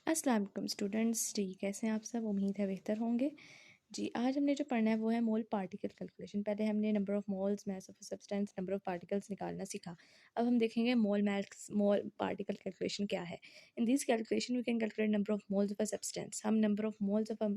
अस्सलाम वालेकुम स्टूडेंट्स जी, कैसे हैं आप सब? उम्मीद है बेहतर होंगे। जी, आज हमने जो पढ़ना है वो है मोल पार्टिकल कैलकुलेशन। पहले हमने number of moles, mass of a substance, number of particles निकालना सीखा। अब हम देखेंगे मोल पार्टिकल कैलकुलेशन क्या है। In this calculation we can calculate number of moles of a substance. हम number of moles of a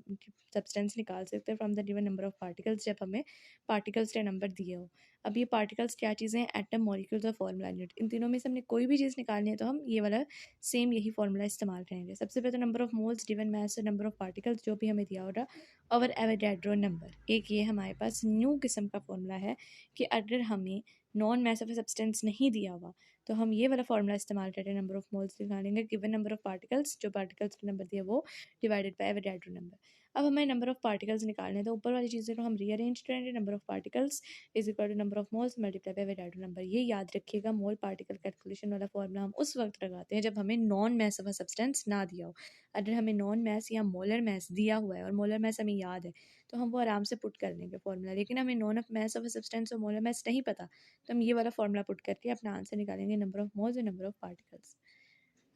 substance निकाल सकते हैं from the given number of particles, जब हमें पार्टिकल्स के नंबर दिए हो। अब ये पार्टिकल्स क्या चीज़ें हैं? एटम, मॉलिक्यूल्स और फॉर्मूला यूनिट। इन तीनों में से हमने कोई भी चीज़ निकालनी है तो हम ये वाला सेम यही फार्मूला इस्तेमाल करेंगे। सबसे पहले तो number of moles given mass और नंबर ऑफ़ पार्टिकल्स जो भी हमें दिया होगा और एवोगैड्रो नंबर। एक ये हमारे पास न्यू किस्म का फार्मूला है कि अगर हमें नॉन मास ऑफ सब्सटेंस नहीं दिया हुआ तो हम ये वाला फार्मूला इस्तेमाल करके नंबर ऑफ़ मोल्स निकालेंगे। गिवन नंबर ऑफ़ पार्टिकल्स, जो पार्टिकल्स का नंबर दिया वो डिवाइडेड बाय एवोगैड्रो नंबर। अब हमें नंबर ऑफ़ पार्टिकल्स निकालने हैं तो ऊपर वाली चीज़ें को हम रीअरेंज करेंगे। Number of particles is equal to number of moles multiply by Avogadro number. ये याद रखिएगा, मोल पार्टिकल कैलकुलेशन वाला फार्मूला हम उस वक्त लगाते हैं जब हमें नॉन मास ऑफ सब्सटेंस ना दिया हो। अगर हमें नॉन मास या मोलर मास दिया हुआ है और मोलर मास हमें याद है तो हम वो आराम से पुट कर लेंगे फार्मूला। लेकिन हमें none of mass of substance और मोलर मास नहीं पता तो हम ये वाला फार्मूला पुट करके अपना आंसर निकालेंगे, नंबर ऑफ मोल्स और number of particles.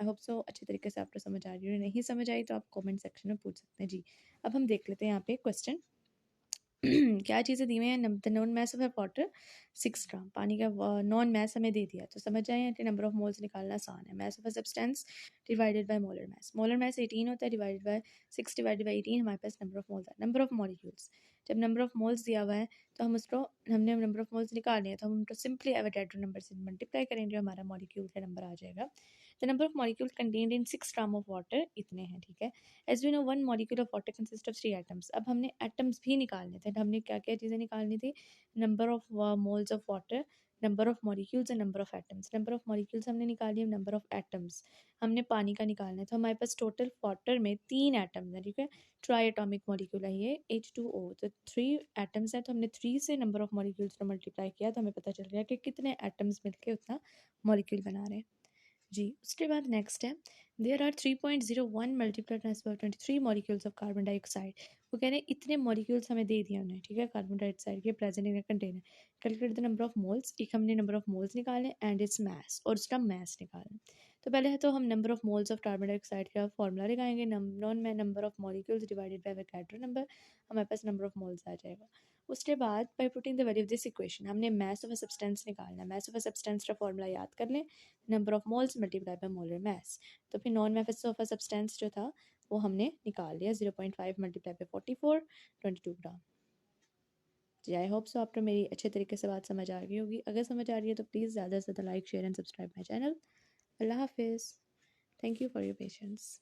I hope सो अच्छी तरीके से आपको समझ आ रही है। नहीं समझ आई तो आप कमेंट सेक्शन में पूछ सकते हैं। जी, अब हम देख लेते हैं यहाँ पे क्वेश्चन। क्या चीज़ें दी हुई हैं? The non mass of water 6 ग्राम। पानी का नॉन मास हमें दे दिया तो समझ आए कि नंबर ऑफ मोल्स निकालना आसान है। Mass of a substance divided by molar mass. Molar mass 18 होता है, डिवाइडेड बाय 6 डिवाइडेड बाय 18 हमारे पास नंबर ऑफ मोल्स है। नंबर ऑफ मॉलिक्यूल्स, जब नंबर ऑफ मोल्स दिया हुआ है तो हम उसको, हमने नंबर ऑफ मोल्स निकालने हैं तो हम उनको सिंपली एवोगैड्रो नंबर से मल्टीप्लाई करेंगे, हमारा मॉलिक्यूल का नंबर आ जाएगा। The number of molecule contained in 6 gram of water इतने हैं, ठीक है। As we know one molecule of water consist of 3 atoms. अब हमने एटम्स भी निकालने थे। हमने क्या क्या चीज़ें निकालनी थी? Number of moles of water, number of molecules and number of atoms. Number of molecules हमने निकाली, नंबर ऑफ एटम्स हमने पानी का निकालना है। तो हमारे पास टोटल वाटर में 3 एटम्स हैं, ठीक है। ट्राई एटॉमिक मॉलिक्यूल है ये H2O। तो 3 एटम्स हैं तो हमने 3 से नंबर ऑफ मॉलिक्यूल्स को मल्टीप्लाई किया तो हमें पता चल गया कि कितने एटम्स मिलके उतना मॉलिक्यूल बना रहे हैं। जी, उसके बाद नेक्स्ट है, there are 3.01 multiply times by 23 molecules of carbon dioxide. वो कह रहे हैं इतने मॉलिक्यूल्स हमें दे दिए उन्हें, ठीक है, कार्बन डाइऑक्साइड के present in container. Calculate the number of moles. एक हमने नंबर ऑफ मोल्स निकाले एंड इट्स मास, और उसका मास निकालना। तो पहले है तो हम number of moles of carbon dioxide का फॉर्मूला लगाएंगे, नॉन में number of molecules divided by Avogadro number, हमारे पास नंबर ऑफ मोल्स आ जाएगा। उसके बाद by putting the value of this equation हमने मास ऑफ अ सब्सटेंस निकालना है। मास ऑफ अ सब्सटेंस का फॉर्मूला याद कर लें, number of moles multiply by molar mass. तो फिर known mass of a substance जो था वो हमने निकाल लिया, 0.5 मल्टीप्लाई बाय 44, 22 ग्राम। जी, आई होप सो आपको मेरी अच्छे तरीके से बात समझ आ गई होगी। अगर समझ आ रही है तो प्लीज़ ज़्यादा से ज़्यादा like, share and subscribe my channel. अल्लाह हाफिज़। Thank you for your patience.